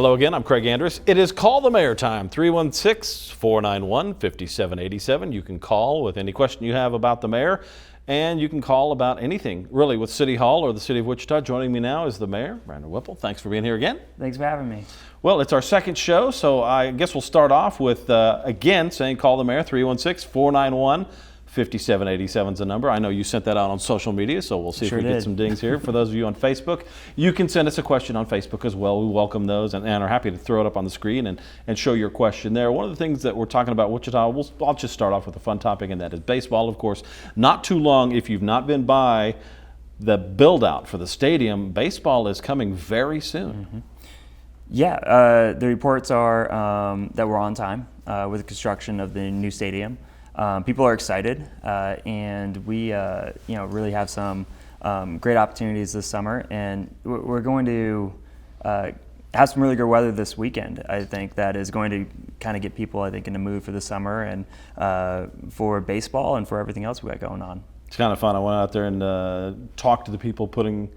Hello again, I'm Craig Andrus. It is Call the Mayor time, 316-491-5787. You can call with any question you have about the mayor, and you can call about anything, really, with City Hall or the City of Wichita. Joining me now is the mayor, Brandon Whipple. Thanks for being here again. Thanks for having me. Well, it's our second show, so I guess we'll start off with, again, saying call the mayor, 316-491-5787 is the number. I know you sent that out on social media, so we'll see if we get some dings here. For those of you on Facebook, you can send us a question on Facebook as well. We welcome those and are happy to throw it up on the screen and show your question there. One of the things that we're talking about Wichita, I'll just start off with a fun topic, and that is baseball, of course. Not too long, if you've not been by the build-out for the stadium, baseball is coming very soon. Mm-hmm. Yeah, the reports are that we're on time with the construction of the new stadium. People are excited, and we really have some great opportunities this summer, and we're going to have some really good weather this weekend. I think that is going to kind of get people, in the mood for the summer and for baseball and for everything else we got going on. It's kind of fun. I went out there and talked to the people putting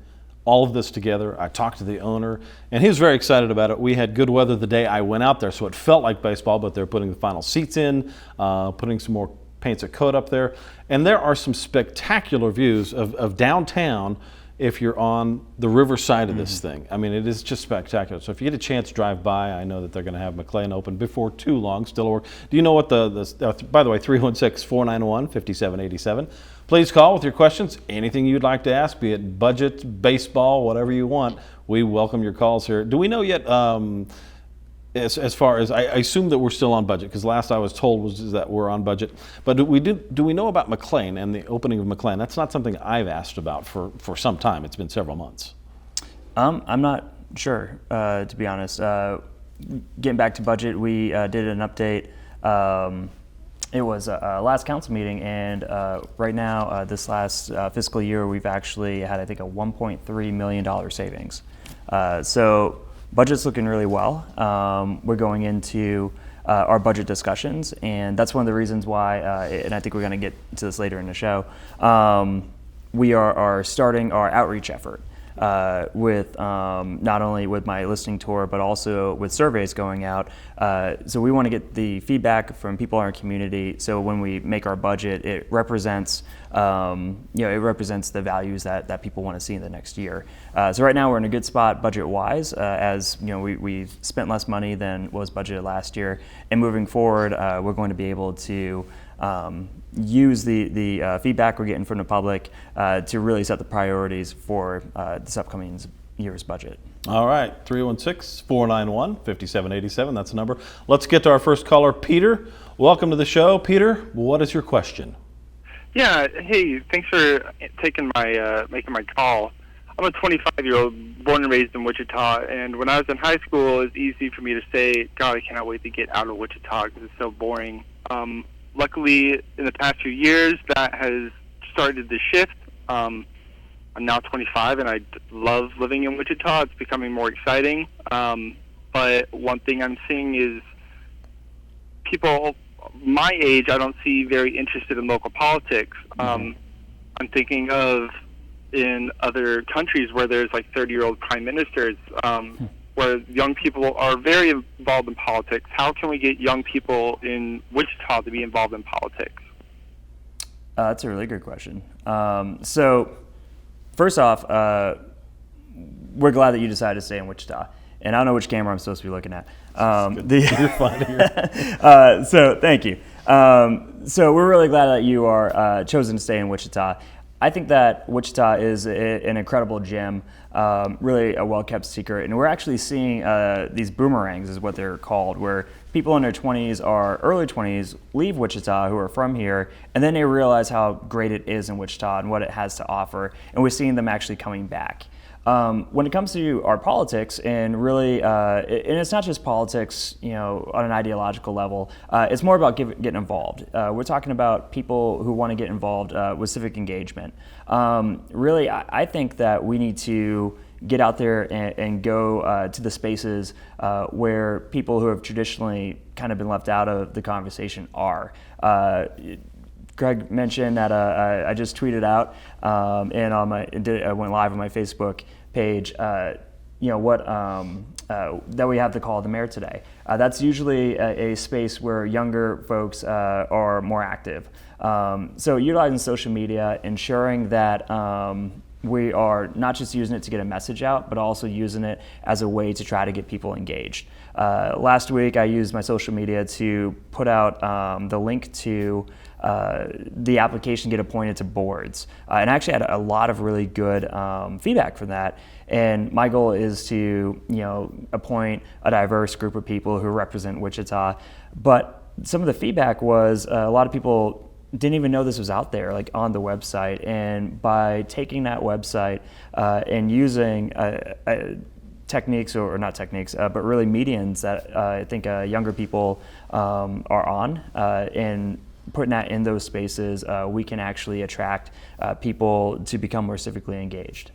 all of this together. I talked to the owner, and he was very excited about it. We had good weather the day I went out there, so it felt like baseball, but they're putting the final seats in, putting some more paints of coat up there. And there are some spectacular views of downtown if you're on the river side of this thing. I mean, it is just spectacular. So if you get a chance to drive by, I know that they're going to have McLean open before too long, still work. Do you know what by the way, 316-491-5787. Please call with your questions, anything you'd like to ask, be it budget, baseball, whatever you want. We welcome your calls here. Do we know yet, as far as, I assume that we're still on budget, because last I was told was that we're on budget. But do we know about McLean and the opening of McLean? That's not something I've asked about for some time. It's been several months. I'm not sure, to be honest. Getting back to budget, we did an update. It was last council meeting, and right now, this last fiscal year, we've actually had, a $1.3 million savings. So budget's looking really well. We're going into our budget discussions, and that's one of the reasons why, and I think we're going to get to this later in the show, we are starting our outreach effort. With not only with my listening tour, but also with surveys going out. So we want to get the feedback from people in our community. So when we make our budget, it represents, it represents the values that people want to see in the next year. So right now we're in a good spot budget-wise, as we've spent less money than was budgeted last year, and moving forward, we're going to be able to use the feedback we're getting from the public to really set the priorities for this upcoming year's budget. All right, 316-491-5787, that's the number. Let's get to our first caller, Peter. Welcome to the show. Peter, what is your question? Yeah, hey, thanks for taking making my call. I'm a 25-year-old born and raised in Wichita, and when I was in high school, it was easy for me to say, God, I cannot wait to get out of Wichita because it's so boring. Luckily, in the past few years, that has started to shift. I'm now 25, and I love living in Wichita. It's becoming more exciting. But one thing I'm seeing is people my age, I don't see very interested in local politics. I'm thinking of in other countries where there's 30-year-old prime ministers, where young people are very involved in politics. How can we get young people in Wichita to be involved in politics? That's a really good question. So first off, we're glad that you decided to stay in Wichita. And I don't know which camera I'm supposed to be looking at. You're fine here. So thank you. So we're really glad that you are chosen to stay in Wichita. I think that Wichita is an incredible gem, really a well-kept secret, and we're actually seeing these boomerangs is what they're called, where people in their 20s or early 20s leave Wichita who are from here, and then they realize how great it is in Wichita and what it has to offer, and we're seeing them actually coming back. When it comes to our politics, and really, and it's not just politics, on an ideological level. It's more about getting involved. We're talking about people who want to get involved with civic engagement. Really, I think that we need to get out there and go to the spaces where people who have traditionally kind of been left out of the conversation are. Greg mentioned that I just tweeted out and I went live on my Facebook page. that we have the call of the mayor today. That's usually a space where younger folks are more active. So utilizing social media, ensuring that we are not just using it to get a message out, but also using it as a way to try to get people engaged. Last week, I used my social media to put out the link to the application to get appointed to boards. And I actually had a lot of really good feedback from that. And my goal is to, appoint a diverse group of people who represent Wichita. But some of the feedback was a lot of people didn't even know this was out there, like on the website. And by taking that website and using techniques, or not techniques, but really medians that I think younger people are on, and putting that in those spaces, we can actually attract people to become more civically engaged.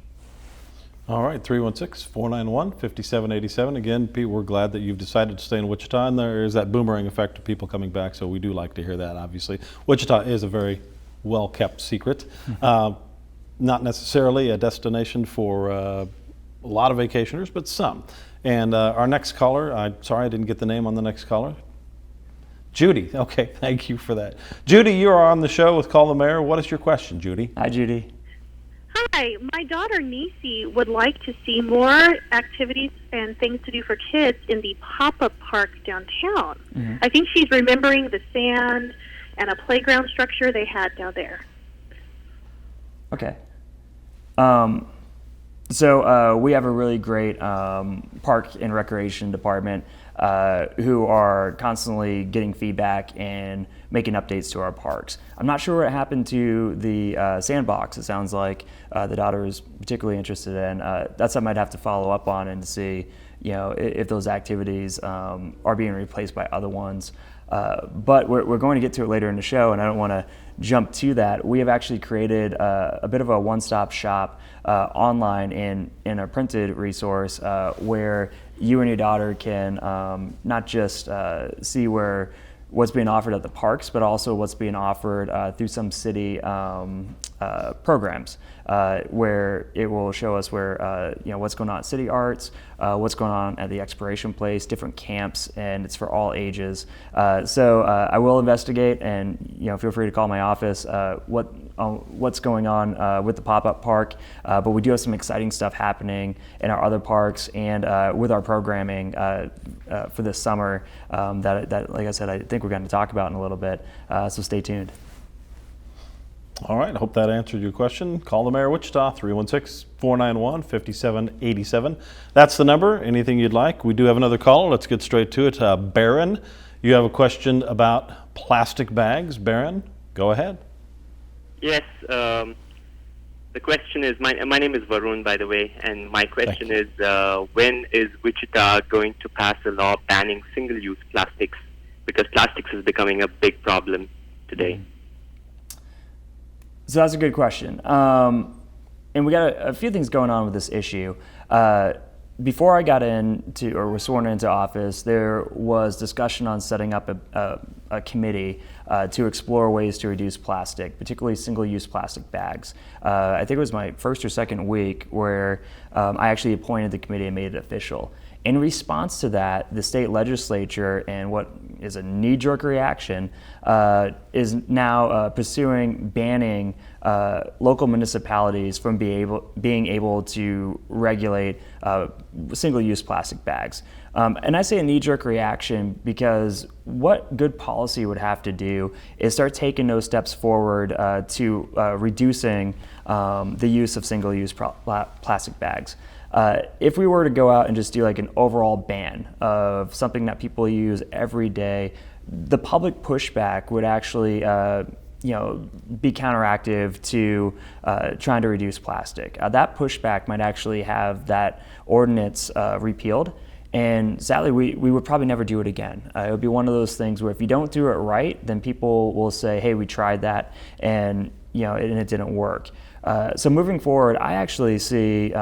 All right, 316-491-5787. Again, Pete, we're glad that you've decided to stay in Wichita, and there is that boomerang effect of people coming back, so we do like to hear that, obviously. Wichita is a very well-kept secret. Not necessarily a destination for a lot of vacationers, but some. And our next caller, sorry I didn't get the name on the next caller. Judy, okay, thank you for that. Judy, you are on the show with Call the Mayor. What is your question, Judy? Hi, Judy. Hi, my daughter Nisi would like to see more activities and things to do for kids in the pop-up park downtown. Mm-hmm. I think she's remembering the sand and a playground structure they had down there. Okay. So we have a really great park and recreation department who are constantly getting feedback and making updates to our parks. I'm not sure what happened to the sandbox. It sounds like the daughter is particularly interested in. That's something I'd have to follow up on and see, if those activities are being replaced by other ones. But we're going to get to it later in the show, and I don't want to jump to that. We have actually created a bit of a one-stop shop online in a printed resource where you and your daughter can not just see what's being offered at the parks, but also what's being offered through some city programs, where it will show us where what's going on at City Arts, what's going on at the Exploration Place, different camps, and it's for all ages. So I will investigate, and feel free to call my office what's going on with the pop-up park. But we do have some exciting stuff happening in our other parks and with our programming for this summer that, like I said, I think we're going to talk about in a little bit. So stay tuned. All right, I hope that answered your question. Call the Mayor of Wichita, 316-491-5787. That's the number, anything you'd like. We do have another caller. Let's get straight to it. Barron, you have a question about plastic bags. Barron, go ahead. Yes, the question is, my name is Varun, by the way, and my question is, when is Wichita going to pass a law banning single-use plastics? Because plastics is becoming a big problem today. Mm-hmm. So that's a good question. And we got a few things going on with this issue. Before I got into, or was sworn into office, there was discussion on setting up a committee to explore ways to reduce plastic, particularly single-use plastic bags. I think it was my first or second week where I actually appointed the committee and made it official. In response to that, the state legislature, and what is a knee-jerk reaction, is now pursuing banning local municipalities from being able to regulate single-use plastic bags. And I say a knee-jerk reaction because what good policy would have to do is start taking those steps forward to reducing the use of single-use plastic bags. If we were to go out and just do like an overall ban of something that people use every day, the public pushback would actually be counteractive to trying to reduce plastic. That pushback might actually have that ordinance repealed, and sadly we would probably never do it again. It would be one of those things where if you don't do it right, then people will say, hey, we tried that and it didn't work. So moving forward, I actually see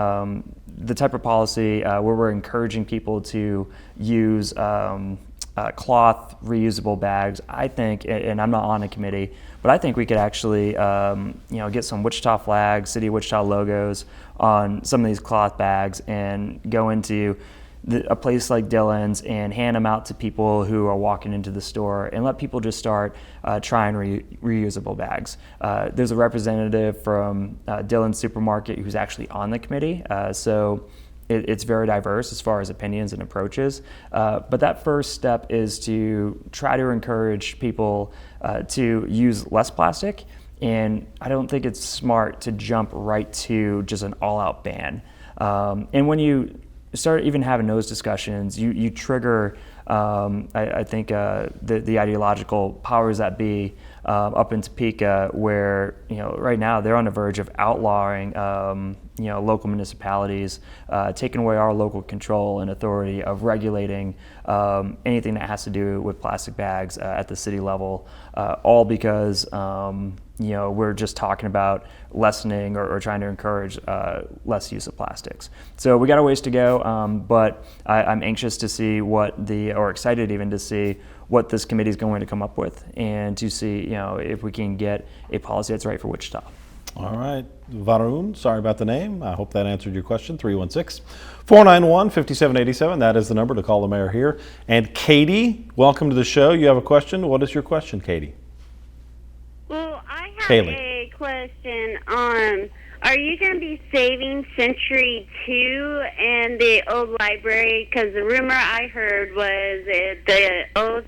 the type of policy where we're encouraging people to use cloth reusable bags, I think, and I'm not on a committee, but I think we could actually, get some Wichita flags, City of Wichita logos on some of these cloth bags and go into a place like Dillon's and hand them out to people who are walking into the store and let people just start trying reusable bags. There's a representative from Dillon's Supermarket who's actually on the committee, so it's very diverse as far as opinions and approaches. But that first step is to try to encourage people to use less plastic. And I don't think it's smart to jump right to just an all-out ban. And when you start even having those discussions, you trigger, I think, the ideological powers that be up in Topeka, where right now they're on the verge of outlawing local municipalities, taking away our local control and authority of regulating anything that has to do with plastic bags at the city level, all because we're just talking about lessening or trying to encourage less use of plastics. So we got a ways to go, but I'm anxious to see or excited even to see what this committee is going to come up with, and to see if we can get a policy that's right for Wichita. All right. Varun, sorry about the name. I hope that answered your question. 316-491-5787. That is the number to call the mayor here. And Katy, welcome to the show. You have a question. What is your question, Katy? Well, I have Kaylee. a question on, are you going to be saving Century 2 and the old library? Because the rumor I heard was that the old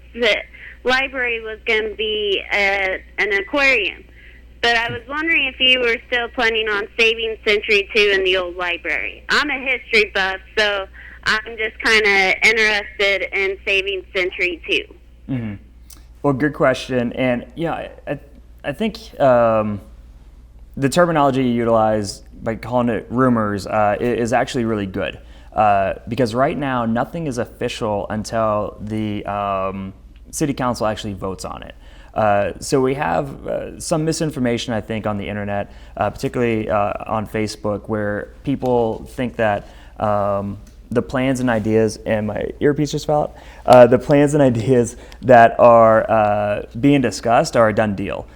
library was going to be an aquarium. But I was wondering if you were still planning on saving Century 2 and the old library. I'm a history buff, so I'm just kind of interested in saving Century 2. Mm-hmm. Well, good question. And I think the terminology you utilize by calling it rumors is actually really good, because right now nothing is official until the city council actually votes on it. So we have some misinformation, I think, on the internet, particularly on Facebook, where people think that the plans and ideas, and my earpiece just fell out, the plans and ideas that are being discussed are a done deal.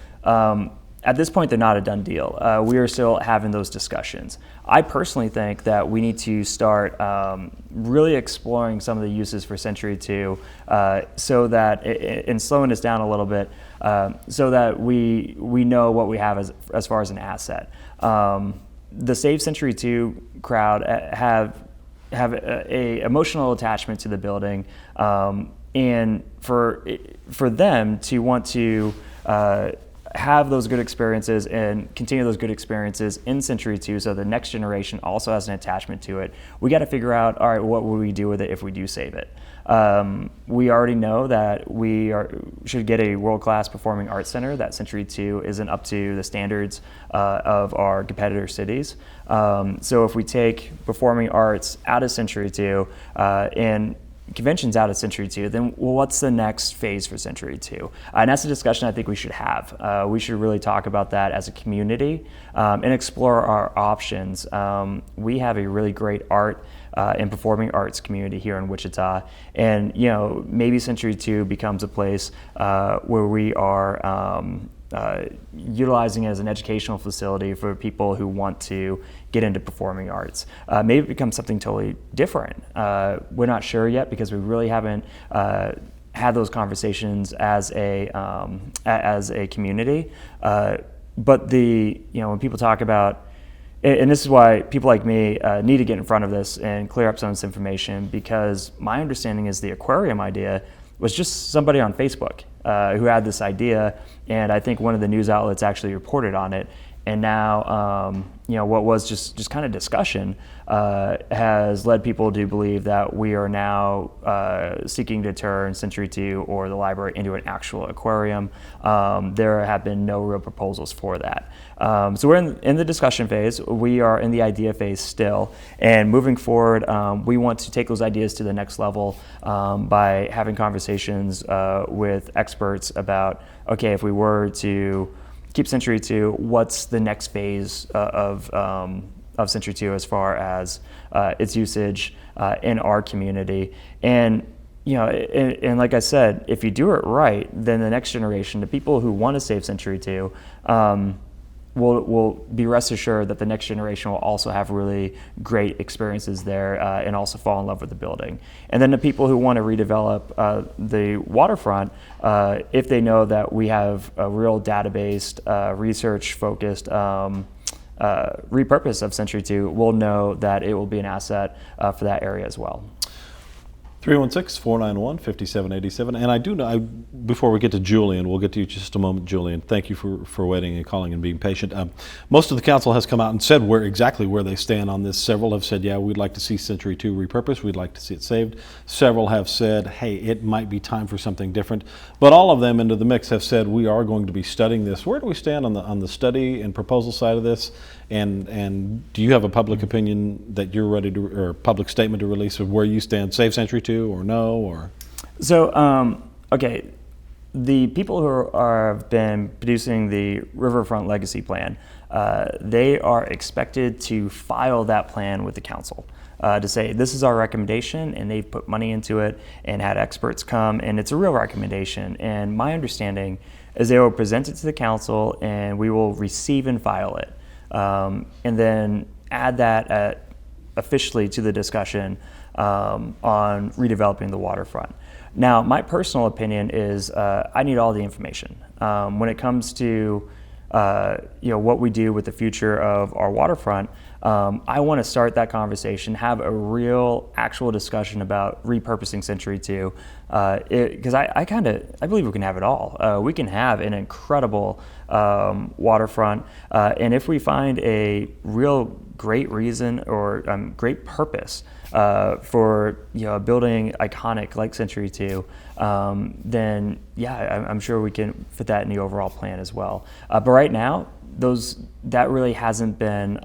At this point, they're not a done deal. We are still having those discussions. I personally think that we need to start really exploring some of the uses for Century 2, so that, and slowing this down a little bit, so that we know what we have as far as an asset. The Save Century 2 crowd have a emotional attachment to the building, and for them to want to have those good experiences and continue those good experiences in Century 2, so the next generation also has an attachment to it, we got to figure out, all right, what will we do with it if we do save it? We already know that we should get a world-class performing arts center, that Century 2 isn't up to the standards of our competitor cities. So if we take performing arts out of Century 2 and conventions out of Century 2, then what's the next phase for Century 2? And that's a discussion I think we should have. We should really talk about that as a community and explore our options. We have a really great art and performing arts community here in Wichita, and maybe Century 2 becomes a place where we are utilizing it as an educational facility for people who want to get into performing arts. Maybe it becomes something totally different. We're not sure yet, because we really haven't had those conversations as a community. But when people talk about, and this is why people like me need to get in front of this and clear up some of this information, because my understanding is the aquarium idea was just somebody on Facebook who had this idea, and I think one of the news outlets actually reported on it. And now, what was just kind of discussion has led people to believe that we are now seeking to turn Century 2 or the library into an actual aquarium. There have been no real proposals for that. So we're in the discussion phase. We are in the idea phase still. And moving forward, we want to take those ideas to the next level by having conversations with experts about, okay, if we were to keep Century 2, what's the next phase of Century 2 as far as its usage in our community? And and like I said, if you do it right, then the next generation, the people who want to save Century 2, will be rest assured that the next generation will also have really great experiences there and also fall in love with the building. And then the people who want to redevelop the waterfront, if they know that we have a real database, research-focused repurpose of Century 2, will know that it will be an asset for that area as well. 316-491-5787. And I do know, before we get to Julian, we'll get to you in just a moment, Julian. Thank you for waiting and calling and being patient. Most of the council has come out and said exactly where they stand on this. Several have said, yeah, we'd like to see Century 2 repurposed. We'd like to see it saved. Several have said, hey, it might be time for something different. But all of them into the mix have said, we are going to be studying this. Where do we stand on the study and proposal side of this? And do you have a public opinion that you're ready to, or a public statement to release of where you stand? Save Century 2 or no? Or so, okay, the people who have been producing the Riverfront Legacy Plan, they are expected to file that plan with the council to say this is our recommendation, and they've put money into it and had experts come, and it's a real recommendation. And my understanding is they will present it to the council, and we will receive and file it. And then add that officially to the discussion on redeveloping the waterfront. Now, my personal opinion is I need all the information. When it comes to what we do with the future of our waterfront, I want to start that conversation, have a real, actual discussion about repurposing Century 2, because I believe we can have it all. We can have an incredible waterfront, and if we find a real great reason or great purpose for a building iconic like Century 2, then yeah, I'm sure we can fit that in the overall plan as well. But right now, that really hasn't been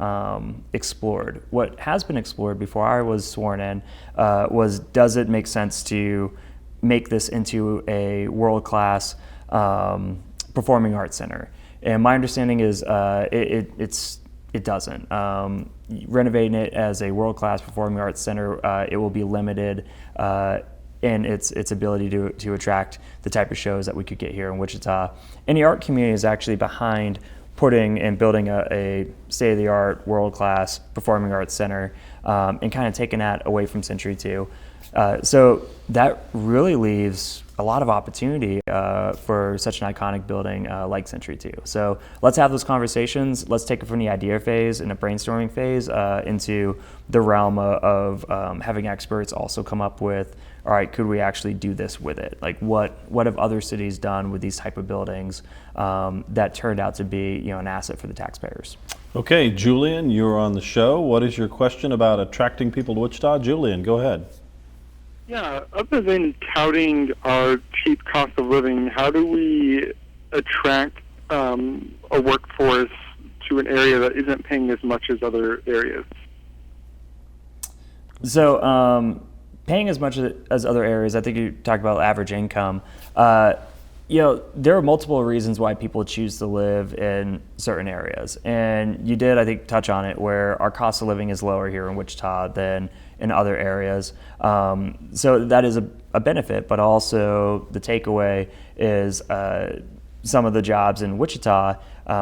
explored. What has been explored before I was sworn in was, does it make sense to make this into a world-class performing arts center? And my understanding is it doesn't. Renovating it as a world-class performing arts center, it will be limited in its ability to attract the type of shows that we could get here in Wichita. And the art community is actually behind putting and building a state-of-the-art, world-class performing arts center, and kind of taking that away from Century 2. So that really leaves a lot of opportunity for such an iconic building like Century 2. So let's have those conversations. Let's take it from the idea phase and a brainstorming phase into the realm of having experts also come up with, all right, could we actually do this with it? Like what have other cities done with these type of buildings that turned out to be an asset for the taxpayers? okay, Julian, you're on the show. What is your question about attracting people to Wichita? Julian, go ahead. Yeah, other than touting our cheap cost of living, how do we attract a workforce to an area that isn't paying as much as other areas? So paying as much as other areas, I think you talked about average income. There are multiple reasons why people choose to live in certain areas. And you did, I think, touch on it, where our cost of living is lower here in Wichita than in other areas. So that is a benefit, but also the takeaway is some of the jobs in Wichita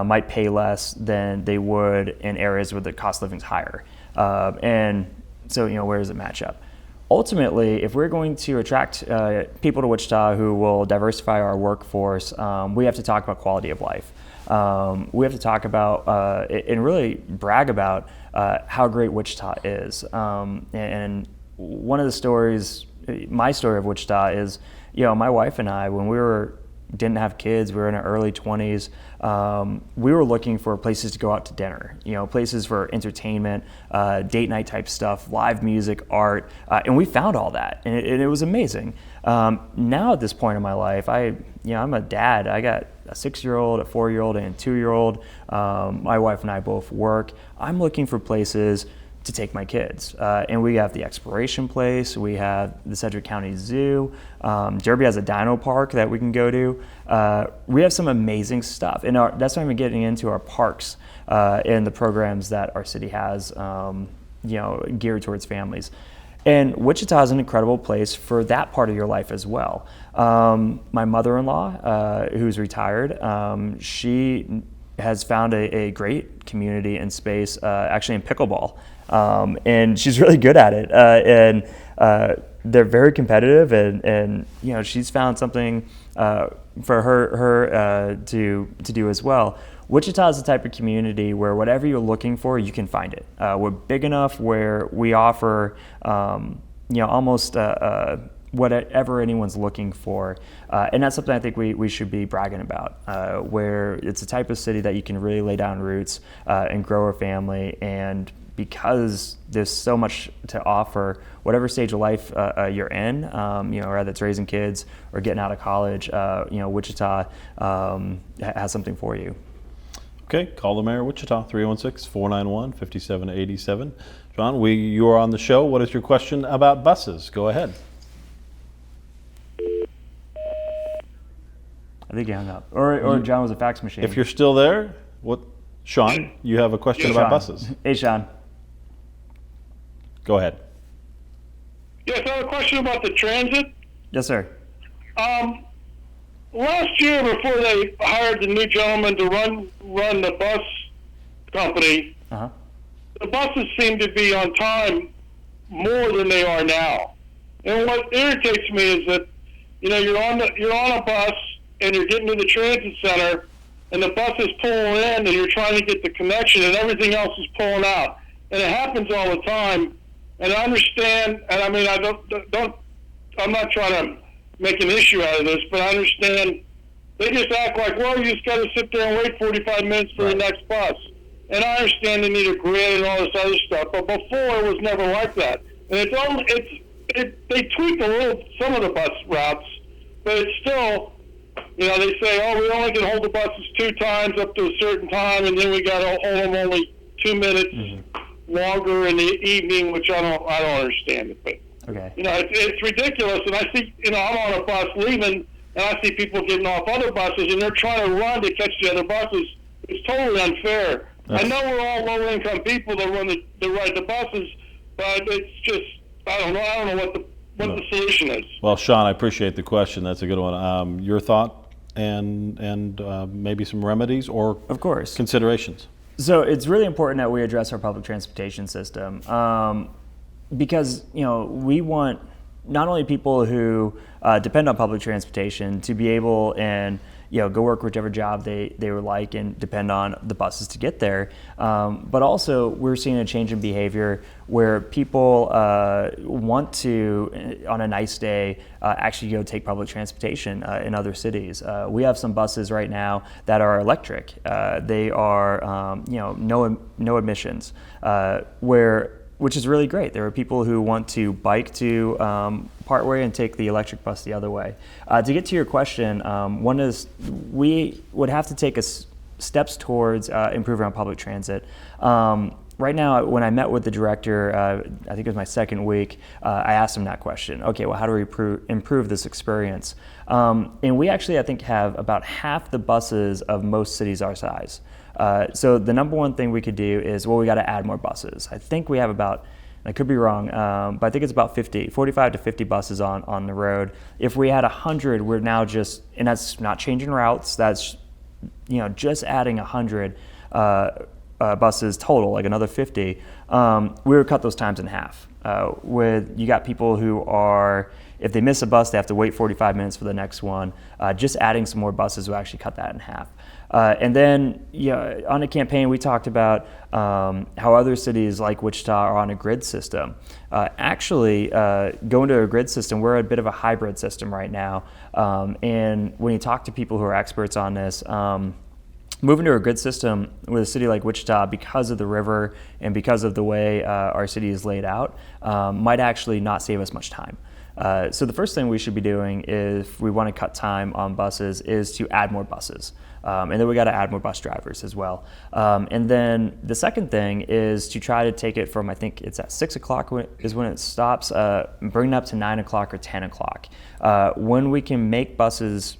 might pay less than they would in areas where the cost of living is higher. And so, where does it match up? Ultimately, if we're going to attract people to Wichita who will diversify our workforce, we have to talk about quality of life. We have to talk about and really brag about how great Wichita is. And one of the stories, my story of Wichita is, my wife and I, when we didn't have kids, we were in our early 20s, we were looking for places to go out to dinner, places for entertainment, date night type stuff, live music, art, and we found all that, and it was amazing. Now at this point in my life, I'm a dad. I got a 6-year-old, a 4-year-old, and a 2-year-old. My wife and I both work. I'm looking for places to take my kids. And we have the Exploration Place, we have the Sedgwick County Zoo, Derby has a dino park that we can go to. We have some amazing stuff. And that's why I'm getting into our parks and the programs that our city has, geared towards families. And Wichita is an incredible place for that part of your life as well. My mother-in-law, who's retired, she has found a great community and space, actually in pickleball, and she's really good at it. And they're very competitive, and she's found something for her to do as well. Wichita is the type of community where whatever you're looking for, you can find it. We're big enough where we offer, almost whatever anyone's looking for. And that's something I think we should be bragging about, where it's a type of city that you can really lay down roots and grow a family. And because there's so much to offer, whatever stage of life you're in, whether it's raising kids or getting out of college, Wichita has something for you. Okay, call the mayor of Wichita, 316-491-5787. John, you are on the show. What is your question about buses? Go ahead. I think he hung up. Or John was a fax machine. If you're still there, Sean, you have a question about buses. Hey, Sean. Go ahead. Yes, I have a question about the transit. Yes, sir. Last year, before they hired the new gentleman to run the bus company, the buses seem to be on time more than they are now. And what irritates me is that you're on a bus and you're getting to the transit center, and the bus is pulling in, and you're trying to get the connection, and everything else is pulling out. And it happens all the time. And I understand, and I mean, I'm not trying to make an issue out of this, but I understand they just act like, well, you just got to sit there and wait 45 minutes for the next bus. And I understand they need a grid and all this other stuff, but before it was never like that. And they tweak some of the bus routes, but it's still, they say, oh, we only can hold the buses 2 times up to a certain time, and then we got to hold them only 2 minutes longer in the evening, which I don't understand it, but. Okay. It's ridiculous, and I see, I'm on a bus leaving, and I see people getting off other buses, and they're trying to run to catch the other buses. It's totally unfair. I know we're all low-income people that ride the buses, but it's just, I don't know what the solution is. Well, Sean, I appreciate the question. That's a good one. Your thought and maybe some remedies or of course considerations. So it's really important that we address our public transportation system. Because we want not only people who depend on public transportation to be able and go work whichever job they would like and depend on the buses to get there, but also we're seeing a change in behavior where people want to, on a nice day, actually go take public transportation in other cities. We have some buses right now that are electric. They are no emissions, which is really great. There are people who want to bike to Partway and take the electric bus the other way. To get to your question, one is we would have to take steps towards improving our public transit. Right now, when I met with the director, I think it was my second week, I asked him that question. Okay, well, how do we improve this experience? And we actually, I think, have about half the buses of most cities our size. So the number one thing we could do is, we got to add more buses. I think we have about, I could be wrong, but I think it's about 45 to 50 buses on the road. If we had 100, we're now just, and that's not changing routes, that's just adding 100 buses total, like another 50, we would cut those times in half. You got people who are, if they miss a bus, they have to wait 45 minutes for the next one. Just adding some more buses will actually cut that in half. And then, on the campaign, we talked about how other cities like Wichita are on a grid system. Actually, going to a grid system, we're a bit of a hybrid system right now. And when you talk to people who are experts on this, moving to a grid system with a city like Wichita, because of the river and because of the way our city is laid out, might actually not save us much time. So the first thing we should be doing if we want to cut time on buses is to add more buses. And then we got to add more bus drivers as well. And then the second thing is to try to take it from, I think it's at 6 o'clock is when it stops, bring it up to 9 o'clock or 10 o'clock. When we can make buses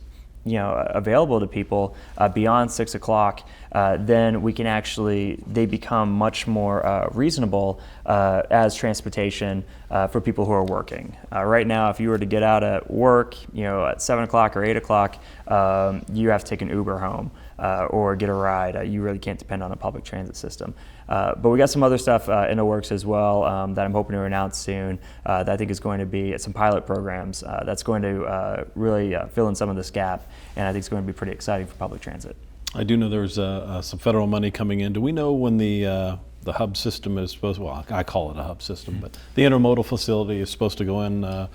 available to people beyond 6 o'clock, then they become much more reasonable as transportation for people who are working. Right now, if you were to get out at work, at 7 o'clock or 8 o'clock, you have to take an Uber home or get a ride. You really can't depend on a public transit system. But we got some other stuff in the works as well that I'm hoping to announce soon that I think is going to be some pilot programs that's going to really fill in some of this gap, and I think it's going to be pretty exciting for public transit. I do know there's some federal money coming in. Do we know when the hub system is supposed? Well, I call it a hub system, but the intermodal facility is supposed to go in.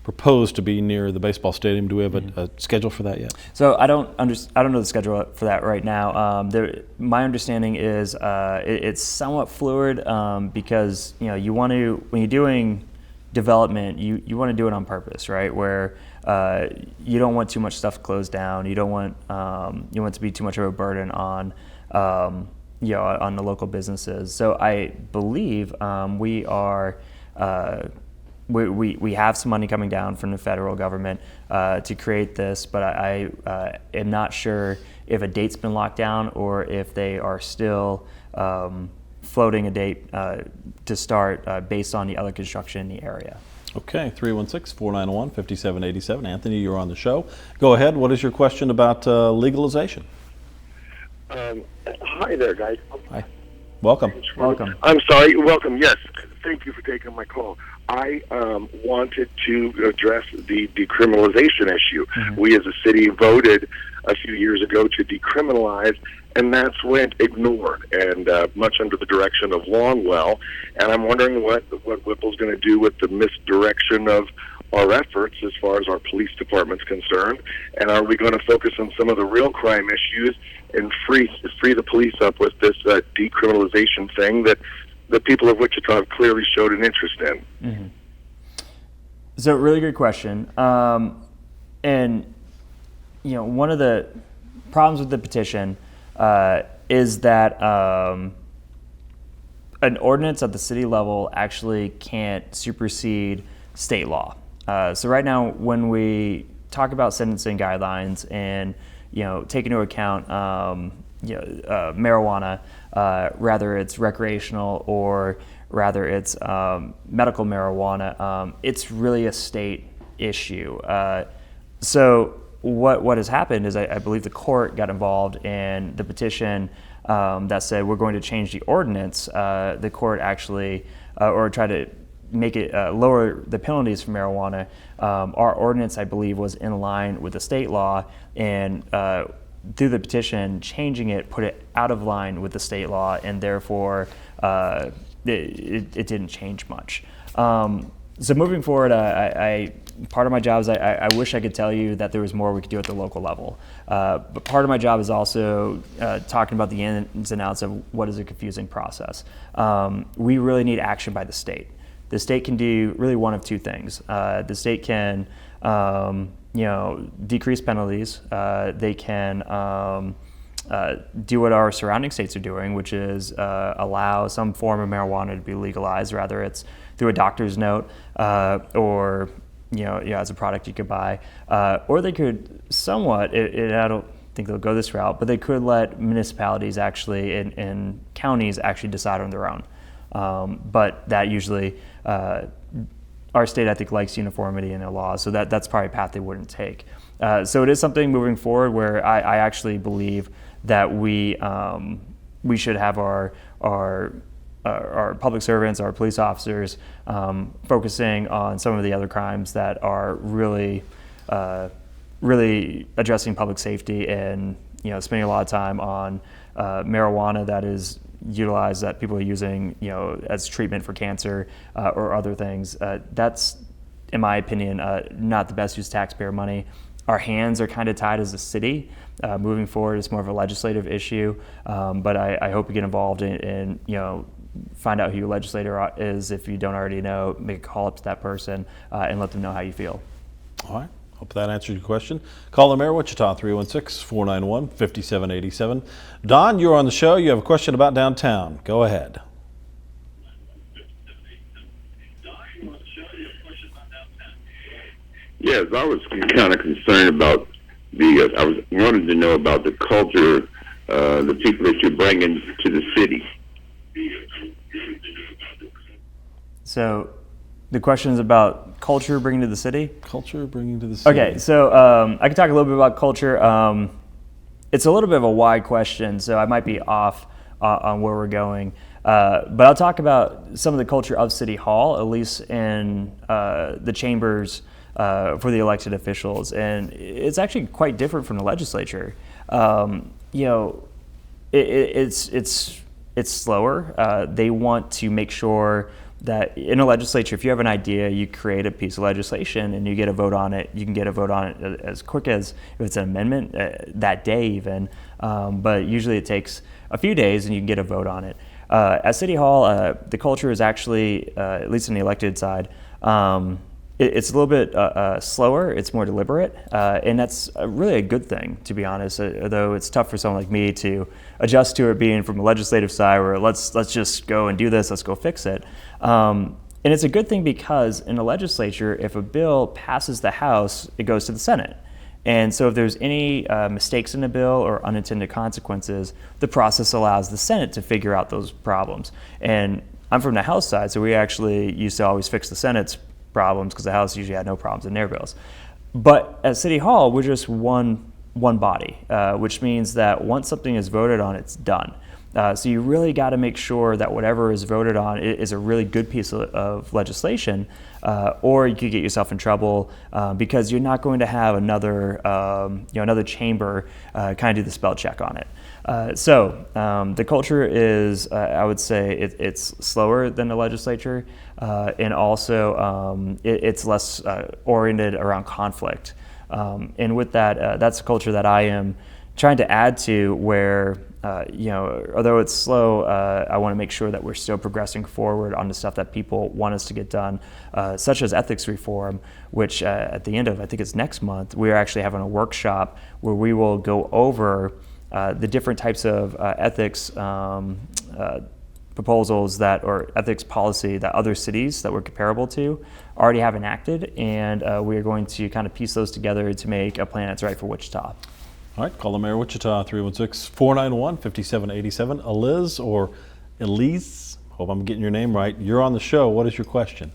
Proposed to be near the baseball stadium. Do we have a schedule for that yet? So I don't know the schedule for that right now. My understanding is it's somewhat fluid because you want to, when you're doing development, you want to do it on purpose, right? Where you don't want too much stuff closed down. You don't want you want it to be too much of a burden on on the local businesses. So I believe we are. We have some money coming down from the federal government to create this, but I am not sure if a date's been locked down or if they are still floating a date to start based on the other construction in the area. Okay, 316-491-5787. Anthony, you're on the show. Go ahead. What is your question about legalization? Hi there, guys. Hi. Welcome. Welcome. I'm sorry. Welcome. Yes. Thank you for taking my call. I wanted to address the decriminalization issue. Mm-hmm. We as a city voted a few years ago to decriminalize, and that's went ignored, and much under the direction of Longwell. And I'm wondering what Whipple's going to do with the misdirection of our efforts as far as our police department's concerned, and are we going to focus on some of the real crime issues and free the police up with this decriminalization thing that the people of Wichita have clearly showed an interest in? Mm-hmm. So, really good question. And one of the problems with the petition is that an ordinance at the city level actually can't supersede state law. So right now, when we talk about sentencing guidelines and take into account marijuana, rather it's recreational or rather it's medical marijuana, it's really a state issue. So what has happened is I believe the court got involved in the petition that said we're going to change the ordinance. The court actually, or tried to make it lower the penalties for marijuana. Our ordinance, I believe, was in line with the state law, and through the petition, changing it put it out of line with the state law, and therefore it didn't change much. So moving forward, part of my job is I wish I could tell you that there was more we could do at the local level. But part of my job is also talking about the ins and outs of what is a confusing process. We really need action by the state. The state can do really one of two things. The state can, decrease penalties. They can do what our surrounding states are doing, which is allow some form of marijuana to be legalized, rather it's through a doctor's note or as a product you could buy, or they could somewhat. I don't think they'll go this route, but they could let municipalities actually and counties actually decide on their own. But that usually, our state, I think, likes uniformity in their laws, so that's probably a path they wouldn't take. So it is something moving forward where I actually believe that we should have our public servants, our police officers, focusing on some of the other crimes that are really addressing public safety and spending a lot of time on marijuana that is utilized, that people are using as treatment for cancer or other things. That's, in my opinion, not the best use of taxpayer money. Our hands are kind of tied as a city. Moving forward, it's more of a legislative issue, but I hope you get involved in find out who your legislator is. If you don't already know, make a call up to that person and let them know how you feel. All right. Hope that answered your question. Call the Mayor Wichita, 316-491-5787. Don, you're on the show. You have a question about downtown. Go ahead. Yes, I was kind of concerned about I was wanted to know about the culture, the people that you're bringing to the city. So the question is about culture bringing to the city? Culture bringing to the city. Okay, so I can talk a little bit about culture. It's a little bit of a wide question, so I might be off on where we're going. But I'll talk about some of the culture of City Hall, at least in the chambers for the elected officials. And it's actually quite different from the legislature. It's slower. They want to make sure that in a legislature, if you have an idea, you create a piece of legislation and you get a vote on it. You can get a vote on it as quick as if it's an amendment that day even. But usually it takes a few days and you can get a vote on it. At City Hall, the culture is actually, at least on the elected side, it's a little bit slower. It's more deliberate, and that's really a good thing, to be honest. Though it's tough for someone like me to adjust to it being from the legislative side, where let's just go and do this, let's go fix it. And it's a good thing because in the legislature, if a bill passes the House, it goes to the Senate. And so if there's any mistakes in the bill or unintended consequences, the process allows the Senate to figure out those problems. And I'm from the House side, so we actually used to always fix the Senate's problems because the House usually had no problems in their bills. But at City Hall, we're just one body, which means that once something is voted on, it's done. So you really got to make sure that whatever is voted on is a really good piece of legislation, or you could get yourself in trouble because you're not going to have another chamber kind of do the spell check on it. So the culture is, I would say, it's slower than the legislature, and also it's less oriented around conflict. And with that, that's a culture that I am trying to add to, where although it's slow, I want to make sure that we're still progressing forward on the stuff that people want us to get done, such as ethics reform, which at the end of, I think it's next month, we're actually having a workshop where we will go over the different types of ethics proposals or ethics policy that other cities that we're comparable to already have enacted, and we are going to kind of piece those together to make a plan that's right for Wichita. All right, call the Mayor of Wichita, 316-491-5787. Eliz or Elise, hope I'm getting your name right. You're on the show. What is your question?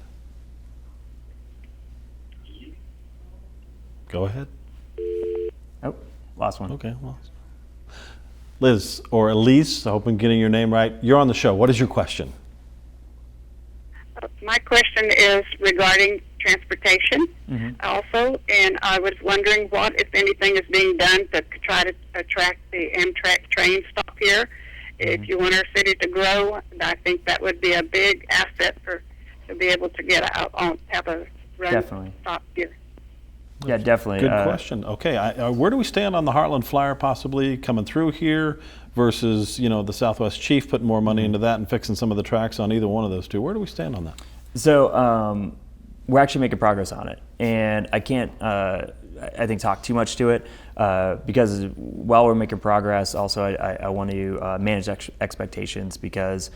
Go ahead. Oh, last one. Okay, lost. Liz or Elise, I hope I'm getting your name right. You're on the show. What is your question? My question is regarding transportation also, and I was wondering what, if anything, is being done to try to attract the Amtrak train stop here. If you want our city to grow, I think that would be a big asset to be able to get out on, have a run stop here. Yeah, definitely. Good question. Okay, where do we stand on the Heartland Flyer possibly coming through here versus, the Southwest Chief putting more money into that and fixing some of the tracks on either one of those two? Where do we stand on that? So we're actually making progress on it, and I can't, I think, talk too much to it because while we're making progress, also I want to manage expectations because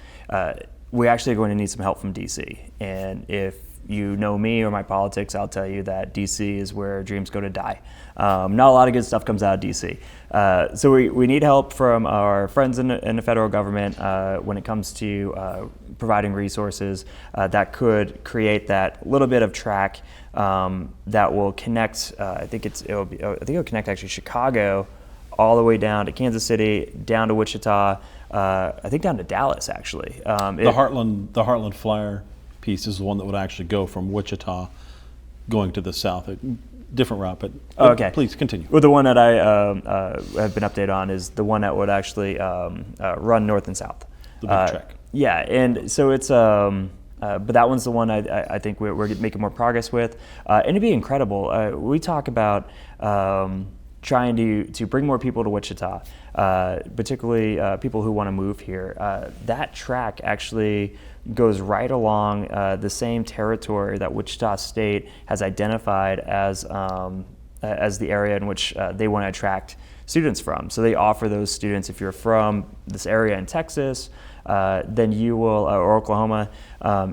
we're actually going to need some help from DC. And if you know me or my politics, I'll tell you that DC is where dreams go to die. Not a lot of good stuff comes out of DC. So we need help from our friends in the federal government when it comes to providing resources that could create that little bit of track that will connect. I think it'll connect actually Chicago all the way down to Kansas City, down to Wichita. I think down to Dallas actually. The Heartland Flyer piece is the one that would actually go from Wichita going to the south. Different route, but okay. Please continue. Well, the one that I have been updated on is the one that would actually run north and south. The big track. Yeah, and so it's, but that one's the one I think we're making more progress with. And it'd be incredible. We talk about trying to bring more people to Wichita, particularly people who want to move here. That track actually goes right along the same territory that Wichita State has identified as the area in which they want to attract students from. So they offer those students, if you're from this area in Texas, then you will, or Oklahoma,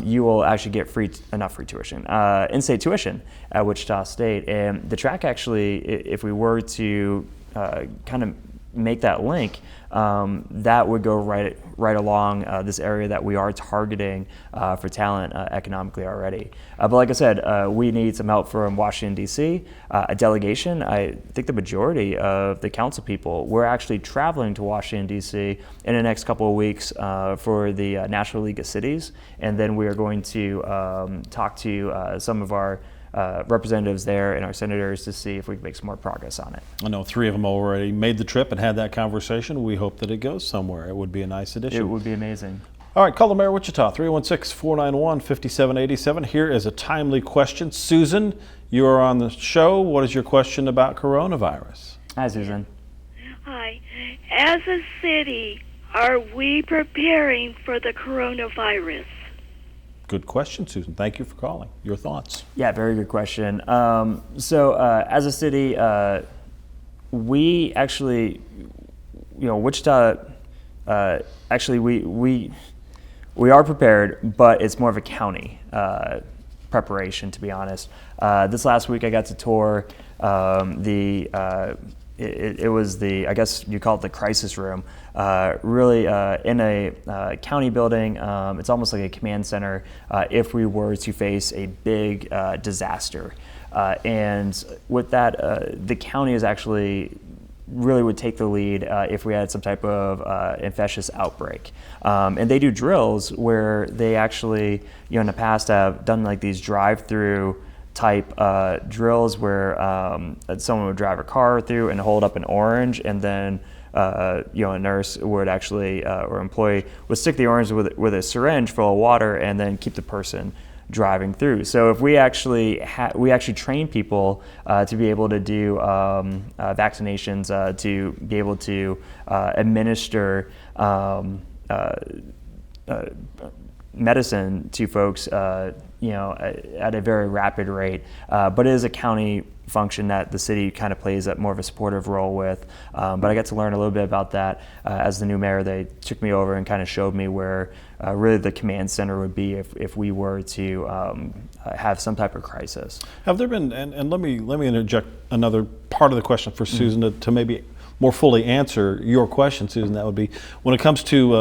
you will actually get not free tuition, in-state tuition at Wichita State. And the track actually, if we were to kind of make that link, that would go right along this area that we are targeting for talent economically already. But like I said, we need some help from Washington, D.C. A delegation, I think the majority of the council people, we're actually traveling to Washington, D.C. in the next couple of weeks for the National League of Cities. And then we are going to talk to some of our representatives there and our senators to see if we can make some more progress on it. I know 3 of them already made the trip and had that conversation. We hope that it goes somewhere. It would be a nice addition. It would be amazing. All right, call the Mayor of Wichita, 316-491-5787. Here is a timely question. Susan, you are on the show. What is your question about coronavirus? Hi, Susan. Hi. As a city, are we preparing for the coronavirus? Good question, Susan. Thank you for calling. Your thoughts? Yeah, very good question. As a city, we actually, Wichita, actually we are prepared, but it's more of a county preparation, to be honest. This last week I got to tour it was I guess you call it the crisis room, really in a county building. It's almost like a command center if we were to face a big disaster. And with that, the county is actually really would take the lead if we had some type of infectious outbreak. And they do drills where they actually, in the past have done like these drive-through type drills where someone would drive a car through and hold up an orange, and then a nurse would actually, or employee would stick the orange with a syringe full of water and then keep the person driving through. So if we actually train people to be able to do vaccinations, to be able to administer medicine to folks, at a very rapid rate. But it is a county function that the city kind of plays more of a supportive role with. But I got to learn a little bit about that as the new mayor. They took me over and kind of showed me where really the command center would be if we were to have some type of crisis. Have there been, and let me interject another part of the question for Susan to maybe more fully answer your question, Susan. That would be, when it comes to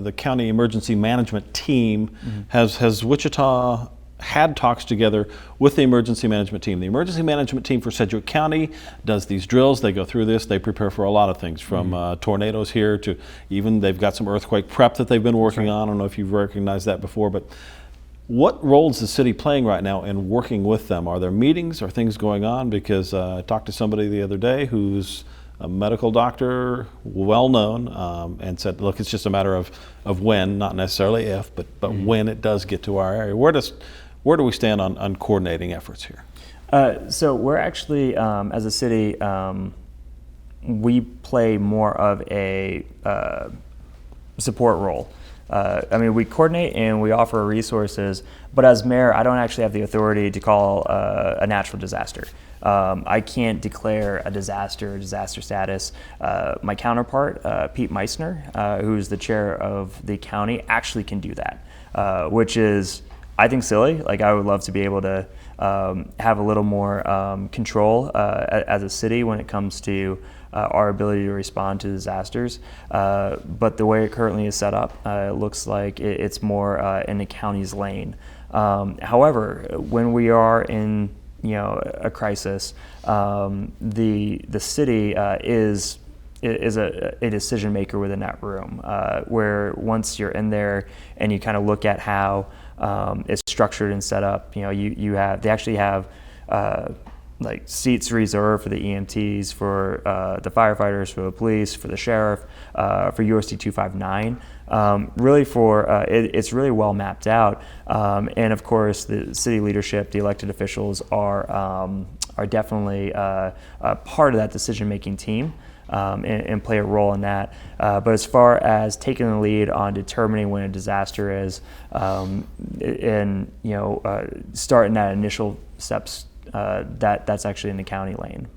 the county emergency management team, has Wichita had talks together with the emergency management team? The emergency management team for Sedgwick County does these drills. They go through this. They prepare for a lot of things, from tornadoes here to even they've got some earthquake prep that they've been working on. I don't know if you've recognized that before, but what role is the city playing right now in working with them? Are there meetings? Are things going on? Because I talked to somebody the other day who's a medical doctor, well known, and said, look, it's just a matter of when, not necessarily if, but when it does get to our area. Where do we stand on coordinating efforts here? So we're actually, as a city, we play more of a support role. We coordinate and we offer resources, but as mayor, I don't actually have the authority to call a natural disaster. I can't declare a disaster status. My counterpart, Pete Meissner, who's the chair of the county, actually can do that, which is, I think, silly. Like, I would love to be able to have a little more control as a city when it comes to our ability to respond to disasters. But the way it currently is set up, it looks like it's more in the county's lane. However, when we are in a crisis, the city is a decision maker within that room, where once you're in there and you kind of look at how it's structured and set up, they actually have like seats reserved for the EMTs, for the firefighters, for the police, for the sheriff, for USD 259. Really it's really well mapped out. And of course, the city leadership, the elected officials are definitely part of that decision-making team. And play a role in that. But as far as taking the lead on determining when a disaster is, and starting that initial steps, that's actually in the county lane.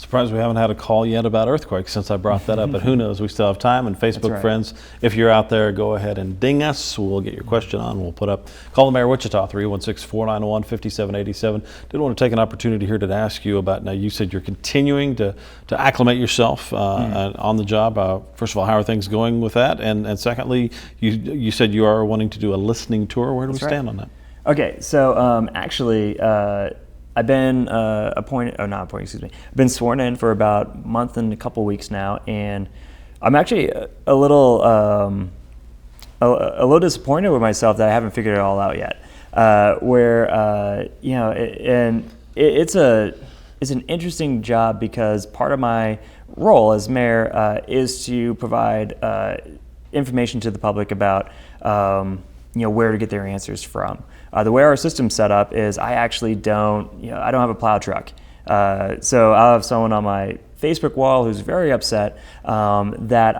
Surprised we haven't had a call yet about earthquakes since I brought that up, but who knows? We still have time. And Facebook right. friends, if you're out there, go ahead and ding us. We'll get your question on. We'll put up. Call the Mayor of Wichita, 316-491-5787. Did want to take an opportunity here to ask you about, now you said you're continuing to acclimate yourself on the job. First of all, how are things going with that? And secondly, you said you are wanting to do a listening tour. Where do we stand on that? Okay, so actually, I've been I've been sworn in for about a month and a couple weeks now, and I'm actually a little disappointed with myself that I haven't figured it all out yet. It's an interesting job because part of my role as mayor is to provide information to the public about where to get their answers from. The way our system's set up is I actually don't have a plow truck. So I'll have someone on my Facebook wall who's very upset that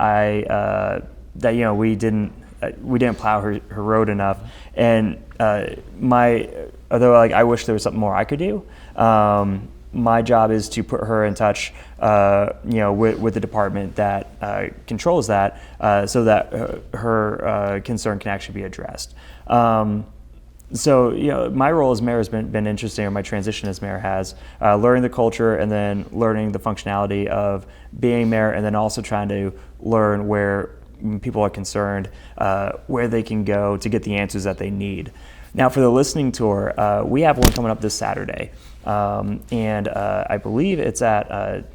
we didn't plow her road enough. And although I wish there was something more I could do, my job is to put her in touch with the department that controls that so that her concern can actually be addressed. So, my role as mayor has been interesting, or my transition as mayor has, learning the culture and then learning the functionality of being mayor, and then also trying to learn where people are concerned, where they can go to get the answers that they need. Now, for the listening tour, we have one coming up this Saturday, and I believe it's at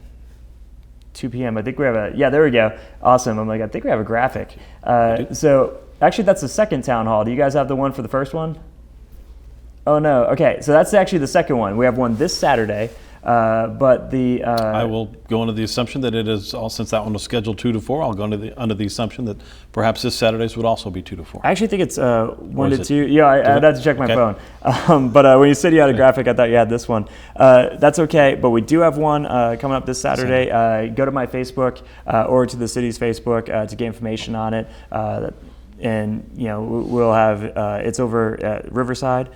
2 p.m. I think we have there we go. Awesome. I'm like, I think we have a graphic. So, actually, that's the second town hall. Do you guys have the one for the first one? Oh, no. Okay, so that's actually the second one. We have one this Saturday, but the... I will go under the assumption that it is, all since that one was scheduled 2 to 4, I'll go under the assumption that perhaps this Saturday's would also be 2 to 4. I actually think it's 1 to 2. Yeah, I'd have to check my phone. But when you said you had a graphic, I thought you had this one. That's okay, but we do have one coming up this Saturday. Go to my Facebook or to the city's Facebook to get information on it. And we'll have it's over at Riverside.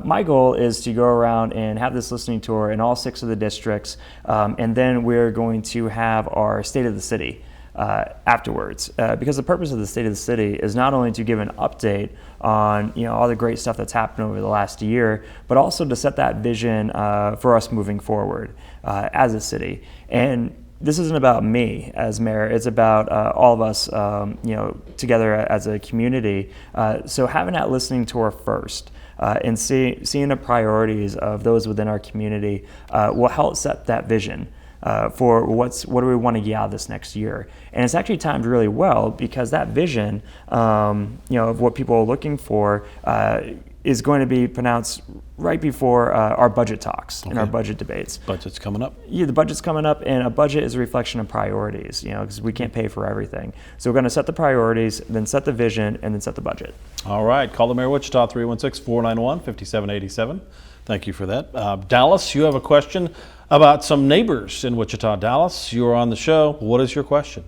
My goal is to go around and have this listening tour in all 6 of the districts, and then we're going to have our State of the City afterwards, because the purpose of the State of the City is not only to give an update on all the great stuff that's happened over the last year, but also to set that vision for us moving forward as a city. And this isn't about me as mayor. It's about all of us, together as a community. So having that listening tour first and seeing the priorities of those within our community will help set that vision for what do we want to get out of this next year. And it's actually timed really well because that vision, of what people are looking for, is going to be pronounced right before our budget talks and our budget debates. Budget's coming up. Yeah, the budget's coming up, and a budget is a reflection of priorities, because we can't pay for everything. So we're going to set the priorities, then set the vision, and then set the budget. All right. Call the Mayor of Wichita, 316-491-5787. Thank you for that. Dallas, you have a question about some neighbors in Wichita. Dallas, you are on the show. What is your question?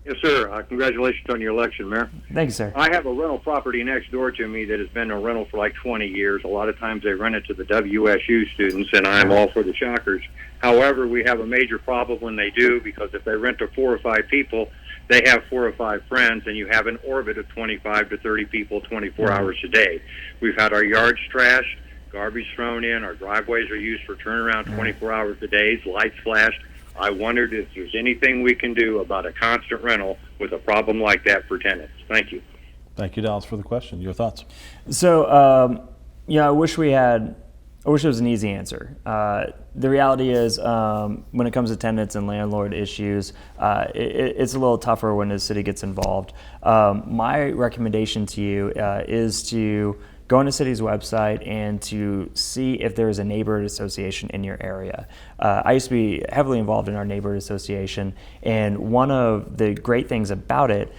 Yes, sir. Congratulations on your election, Mayor. Thank you, sir. I have a rental property next door to me that has been a rental for like 20 years. A lot of times they rent it to the WSU students, and I'm all for the Shockers. However, we have a major problem when they do, because if they rent to 4 or 5 people, they have 4 or 5 friends, and you have an orbit of 25 to 30 people 24 hours a day. We've had our yards trashed, garbage thrown in, our driveways are used for turnaround 24 hours a day, lights flashed. I wondered if there's anything we can do about a constant rental with a problem like that for tenants. Thank you. Thank you, Dallas, for the question. Your thoughts? So, I wish it was an easy answer. The reality is, when it comes to tenants and landlord issues, it's a little tougher when the city gets involved. My recommendation to you is to go on the city's website and to see if there is a neighborhood association in your area. I used to be heavily involved in our neighborhood association, and one of the great things about it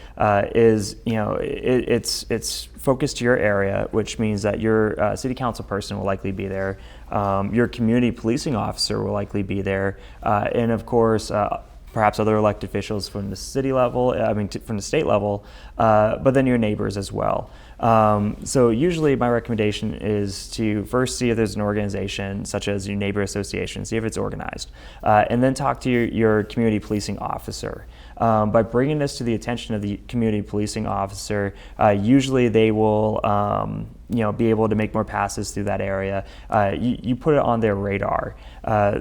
is, it's focused to your area, which means that your city council person will likely be there, your community policing officer will likely be there, and of course, perhaps other elected officials from the city level, from the state level, but then your neighbors as well. So usually my recommendation is to first see if there's an organization such as your neighbor association, see if it's organized, and then talk to your community policing officer. By bringing this to the attention of the community policing officer, usually they will be able to make more passes through that area. You put it on their radar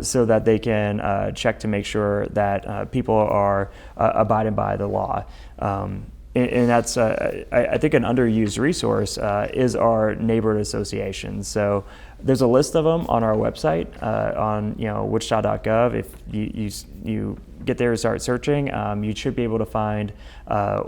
so that they can check to make sure that people are abiding by the law. And that's, I think, an underused resource is our neighborhood associations. So there's a list of them on our website on wichita.gov. If you get there and start searching, you should be able to find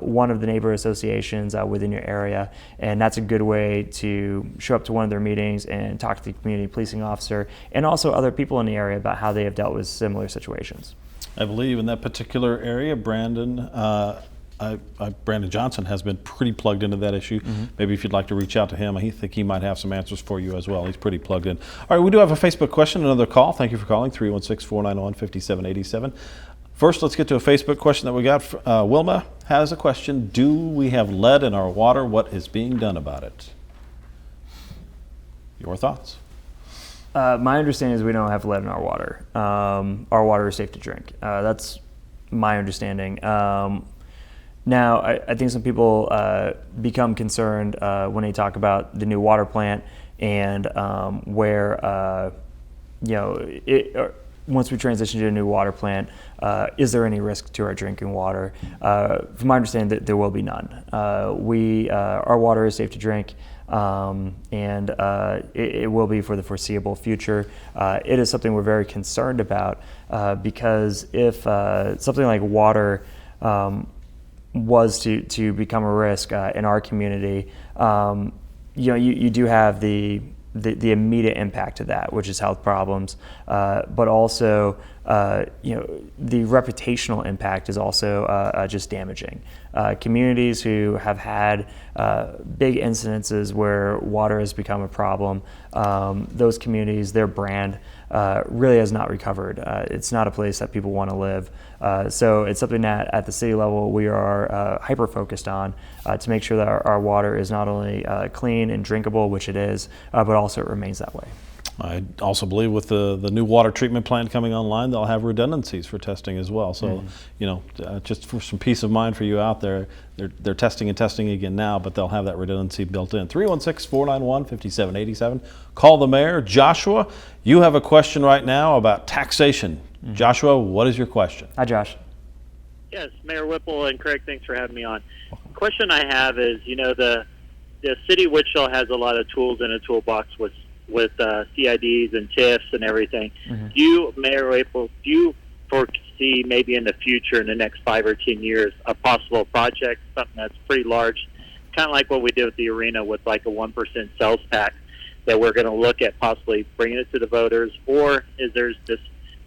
one of the neighborhood associations within your area, and that's a good way to show up to one of their meetings and talk to the community policing officer and also other people in the area about how they have dealt with similar situations. I believe in that particular area, Brandon Johnson has been pretty plugged into that issue. Maybe if you'd like to reach out to him, I think he might have some answers for you as well. He's pretty plugged in. All right, we do have a Facebook question, another call. Thank you for calling, 316-491-5787. First, let's get to a Facebook question that we got. Wilma has a question. Do we have lead in our water? What is being done about it? Your thoughts? My understanding is we don't have lead in our water. Our water is safe to drink. That's my understanding. Now, I think some people become concerned when they talk about the new water plant and where, once we transition to a new water plant, is there any risk to our drinking water? From my understanding, there will be none. Our water is safe to drink, and it will be for the foreseeable future. It is something we're very concerned about because if something like water was to become a risk in our community, you do have the immediate impact of that, which is health problems, but also the reputational impact is also just damaging. Communities who have had big incidences where water has become a problem, those communities, their brand really has not recovered. It's not a place that people want to live. So it's something that at the city level we are hyper-focused on to make sure that our water is not only clean and drinkable, which it is, but also it remains that way. I also believe with the new water treatment plant coming online, they'll have redundancies for testing as well. So, just for some peace of mind for you out there, they're testing and testing again now, but they'll have that redundancy built in. 316-491-5787. Call the mayor. Joshua, you have a question right now about taxation. Joshua, what is your question? Hi, Josh. Yes, Mayor Whipple and Craig, thanks for having me on. Question I have is, the city of Wichita has a lot of tools in a toolbox with CIDs and TIFs and everything. Do you, Mayor Whipple, foresee maybe in the future, in the next 5 or 10 years, a possible project, something that's pretty large, kind of like what we did with the arena with like a 1% sales tax, that we're going to look at possibly bringing it to the voters, or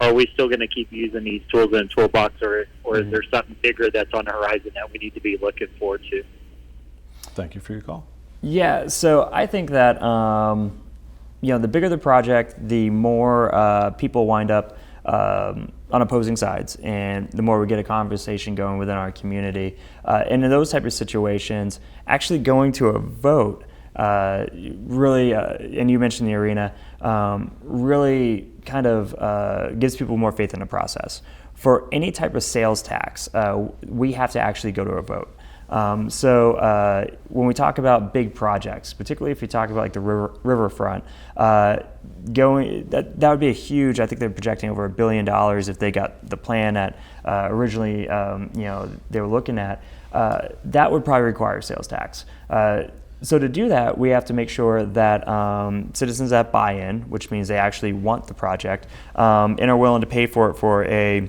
are we still going to keep using these tools in a toolbox, or is there something bigger that's on the horizon that we need to be looking forward to? Thank you for your call. Yeah, so I think that the bigger the project, the more people wind up on opposing sides, and the more we get a conversation going within our community. And in those type of situations, actually going to a vote really, and you mentioned the arena, really kind of gives people more faith in the process. For any type of sales tax, we have to actually go to a vote. So when we talk about big projects, particularly if you talk about like the riverfront, that would be a huge. I think they're projecting over $1 billion if they got the plan that originally they were looking at. That would probably require a sales tax. So to do that, we have to make sure that citizens that buy in, which means they actually want the project, and are willing to pay for it for a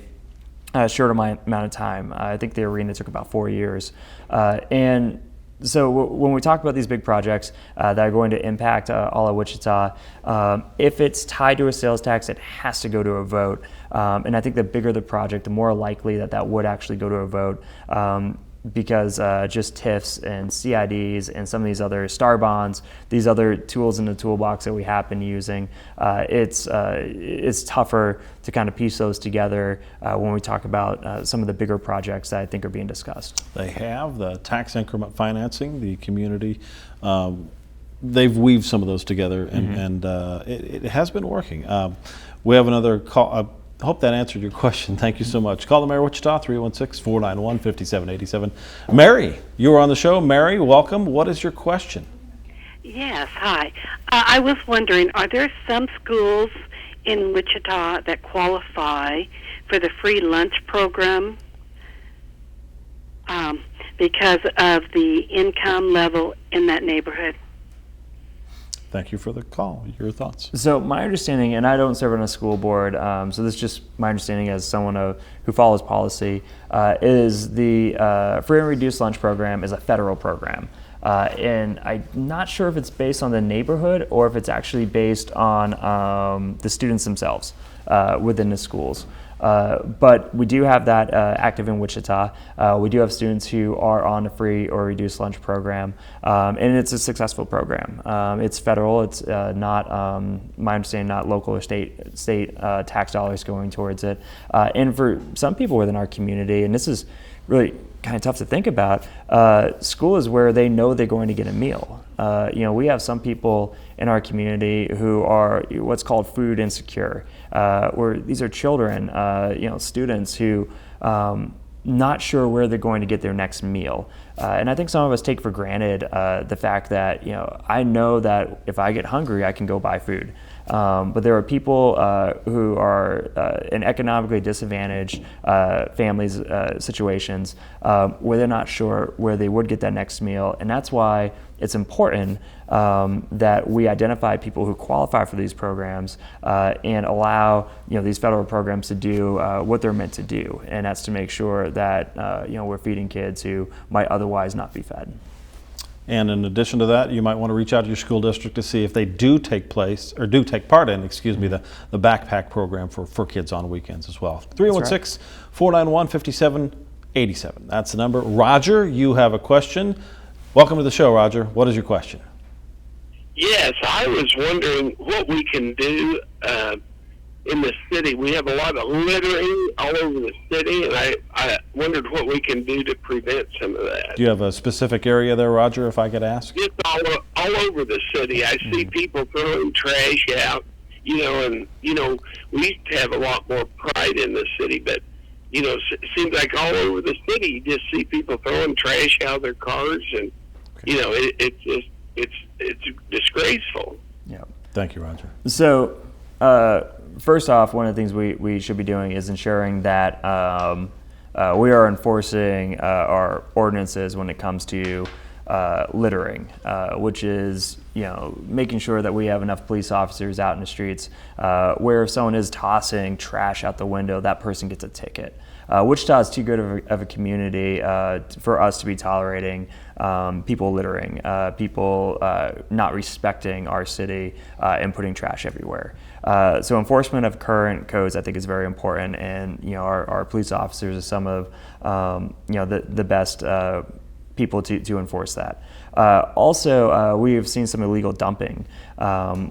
short amount of time. I think the arena took about 4 years. And so when we talk about these big projects that are going to impact all of Wichita, if it's tied to a sales tax, it has to go to a vote. And I think the bigger the project, the more likely that would actually go to a vote. because just TIFs and CIDs and some of these other STAR bonds, these other tools in the toolbox that we have been using, it's tougher to kind of piece those together when we talk about some of the bigger projects that I think are being discussed. They have the tax increment financing, the community. They've weaved some of those together, and it has been working. We have another call. I hope that answered your question. Thank you so much. Call the Mayor of Wichita, 316-491-5787. Mary, you were on the show. Mary, welcome. What is your question? Yes, hi. I was wondering, are there some schools in Wichita that qualify for the free lunch program because of the income level in that neighborhood? Thank you for the call. Your thoughts? So my understanding, and I don't serve on a school board, so this is just my understanding as someone who follows policy, is the free and reduced lunch program is a federal program. And I'm not sure if it's based on the neighborhood or if it's actually based on the students themselves within the schools. But we do have that active in Wichita. We do have students who are on a free or reduced lunch program, and it's a successful program. It's federal. It's not, my understanding, not local or state tax dollars going towards it. And for some people within our community, and this is really kind of tough to think about, school is where they know they're going to get a meal. We have some people in our community who are what's called food insecure, where these are children, students who not sure where they're going to get their next meal. And I think some of us take for granted the fact that, I know that if I get hungry, I can go buy food. But there are people who are in economically disadvantaged families, situations where they're not sure where they would get that next meal. And that's why it's important that we identify people who qualify for these programs and allow these federal programs to do what they're meant to do. And that's to make sure that we're feeding kids who might otherwise not be fed. And in addition to that, you might want to reach out to your school district to see if they do take part in, the backpack program for kids on weekends as well. 316-491-5787. That's the number. Roger, you have a question. Welcome to the show, Roger. What is your question? Yes, I was wondering what we can do in the city. We have a lot of littering all over the city, and I wondered what we can do to prevent some of that. Do you have a specific area there, Roger, if I could ask? It's all over the city. I see people throwing trash out, and, we used to have a lot more pride in the city, but, it seems like all over the city you just see people throwing trash out of their cars, and, it's disgraceful. Yeah. Thank you, Roger. So, first off, one of the things we should be doing is ensuring that we are enforcing our ordinances when it comes to littering, which is making sure that we have enough police officers out in the streets where if someone is tossing trash out the window, that person gets a ticket. Wichita is too good of a community for us to be tolerating people littering, people not respecting our city and putting trash everywhere. So enforcement of current codes, I think, is very important, and our police officers are some of the best people to enforce that. Also, we have seen some illegal dumping,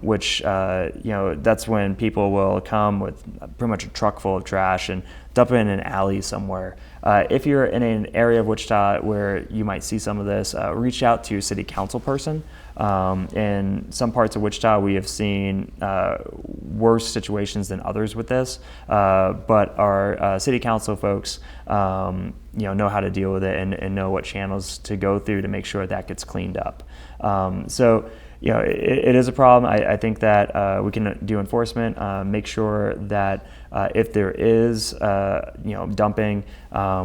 which that's when people will come with pretty much a truck full of trash and dump it in an alley somewhere. If you're in an area of Wichita where you might see some of this, reach out to a city council person. In some parts of Wichita, we have seen worse situations than others with this, but our city council folks know how to deal with it and know what channels to go through to make sure that gets cleaned up. So it is a problem. I think that we can do enforcement, make sure that if there is dumping,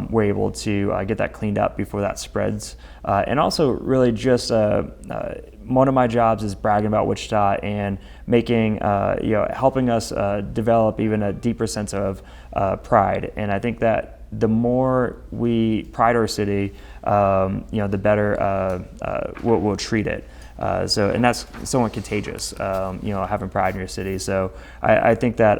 we're able to get that cleaned up before that spreads. And also really just one of my jobs is bragging about Wichita and making helping us develop even a deeper sense of pride. And I think that the more we pride our city, the better we'll treat it. And that's somewhat contagious, having pride in your city. So I think that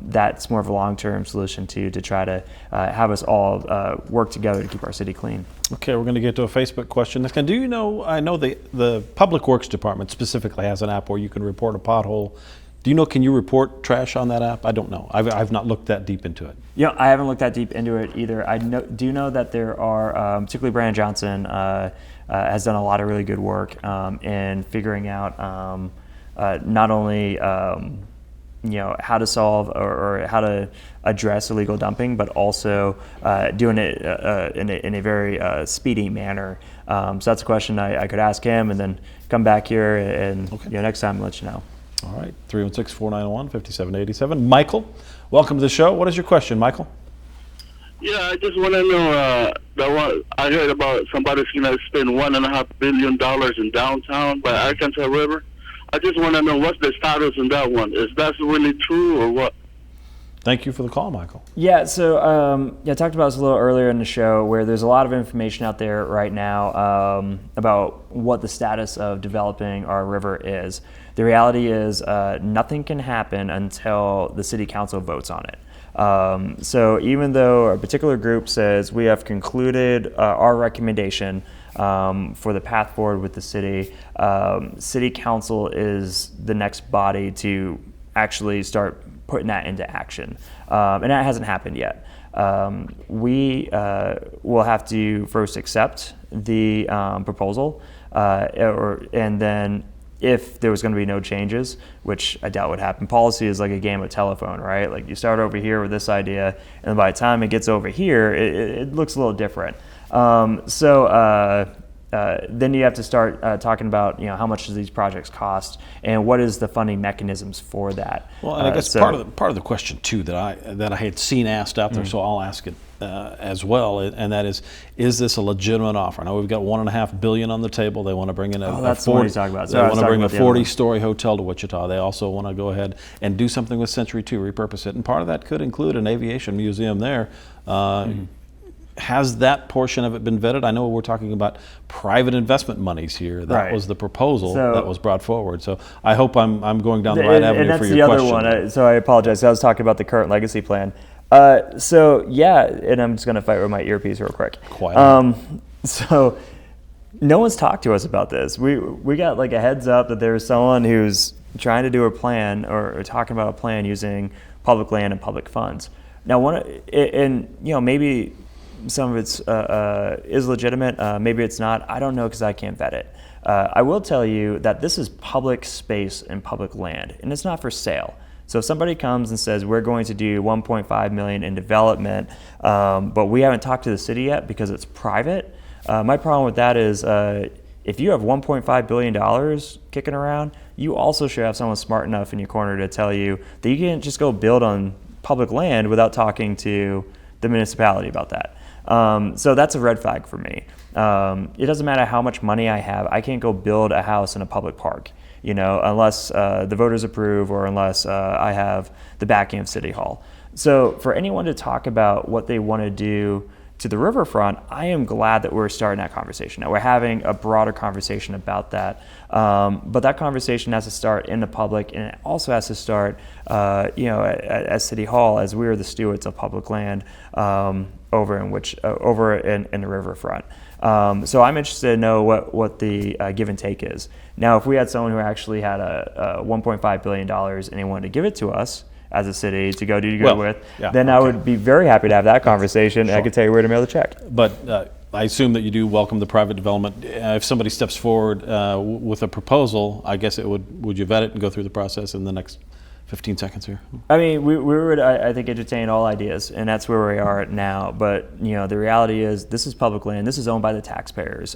that's more of a long-term solution to try to have us all work together to keep our city clean. Okay, we're going to get to a Facebook question. Do you know, I know the Public Works Department specifically has an app where you can report a pothole. Do you know, can you report trash on that app? I don't know. I've not looked that deep into it. Yeah, I haven't looked that deep into it either. I do know that there are, particularly Brandon Johnson has done a lot of really good work in figuring out not only how to solve or how to address illegal dumping, but also doing it in a very speedy manner. So that's a question I could ask him, and then come back here and next time let you know. All right, 316-491-5787. Michael, welcome to the show. What is your question, Michael? Yeah, I just want to know, I heard about somebody's going to spend $1.5 billion in downtown by Arkansas River. I just want to know what's the status on that one. Is that really true or what? Thank you for the call, Michael. Yeah, so I talked about this a little earlier in the show, where there's a lot of information out there right now about what the status of developing our river is. The reality is nothing can happen until the city council votes on it. So even though a particular group says we have concluded our recommendation for the path forward with the city, city council is the next body to actually start putting that into action. And that hasn't happened yet. We will have to first accept the proposal, and then if there was going to be no changes, which I doubt would happen. Policy is like a game of telephone, right? Like you start over here with this idea, and by the time it gets over here, it looks a little different. Then you have to start talking about how much do these projects cost and what is the funding mechanisms for that. Well, and I guess part of the question too that I had seen asked out there, so I'll ask it as well, and that is this a legitimate offer? Now we've got $1.5 billion on the table. They want to bring in a 40-story hotel to Wichita. They also want to go ahead and do something with Century 2, repurpose it, and part of that could include an aviation museum there. Has that portion of it been vetted? I know we're talking about private investment monies here. That was the proposal that was brought forward. So I hope I'm going down the right avenue for your question. And that's the other one. So I apologize. I was talking about the current legacy plan. So yeah, and I'm just going to fight with my earpiece real quick. So no one's talked to us about this. We got like a heads up that there's someone who's trying to do a plan or talking about a plan using public land and public funds. Now, maybe some of it's is legitimate, maybe it's not. I don't know because I can't vet it. I will tell you that this is public space and public land, and it's not for sale. So if somebody comes and says we're going to do $1.5 million in development, but we haven't talked to the city yet because it's private, my problem with that is if you have $1.5 billion kicking around, you also should have someone smart enough in your corner to tell you that you can't just go build on public land without talking to the municipality about that. So that's a red flag for me. It doesn't matter how much money I have. I can't go build a house in a public park, unless the voters approve or unless I have the backing of City Hall. So for anyone to talk about what they want to do to the riverfront, I am glad that we're starting that conversation. Now we're having a broader conversation about that, but that conversation has to start in the public, and it also has to start, at City Hall, as we are the stewards of public land over in the riverfront. So I'm interested to know what the give and take is. Now, if we had someone who actually had a $1.5 billion and they wanted to give it to us as a city to go do good with, then I would be very happy to have that conversation. Sure. And I could tell you where to mail the check. But I assume that you do welcome the private development. If somebody steps forward with a proposal, I guess would you vet it and go through the process in the next 15 seconds here? I mean, we would, I think, entertain all ideas, and that's where we are now. But, the reality is this is public land. This is owned by the taxpayers.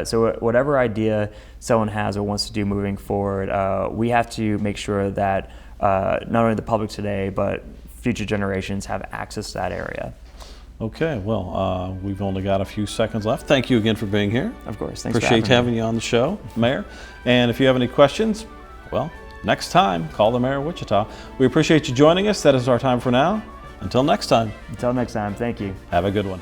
So whatever idea someone has or wants to do moving forward, we have to make sure that not only the public today, but future generations have access to that area. Okay, well, we've only got a few seconds left. Thank you again for being here. Of course. Thanks Appreciate having you on the show, Mayor. And if you have any questions, well, next time, call the Mayor of Wichita. We appreciate you joining us. That is our time for now. Until next time. Until next time, thank you. Have a good one.